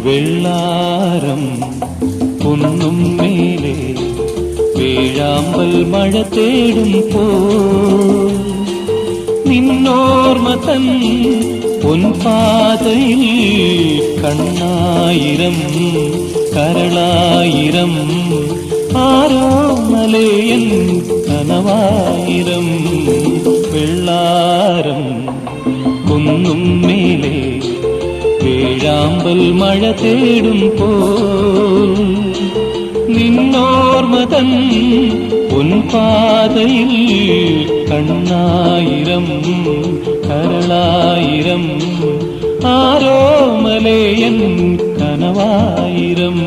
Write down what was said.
വെള്ളാരം കുന്നും മേലെ വേഴാമ്പൽ മഴ തേടും പോ നിന്നോർമ്മ തൻ പൊൻപാതയിൽ കണ്ണായിരം കരളായിരം ആരോ മലയൻ കനവായിരം വെള്ളാരം കുന്നും മേലെ വേഴാമ്പൽ മഴ തേടും പോ നിന്നോർമ്മ തൻ പൊൻപാതയിൽ കണ്ണായിരം കരളായിരം ആരോ മലയൻ കനവായിരം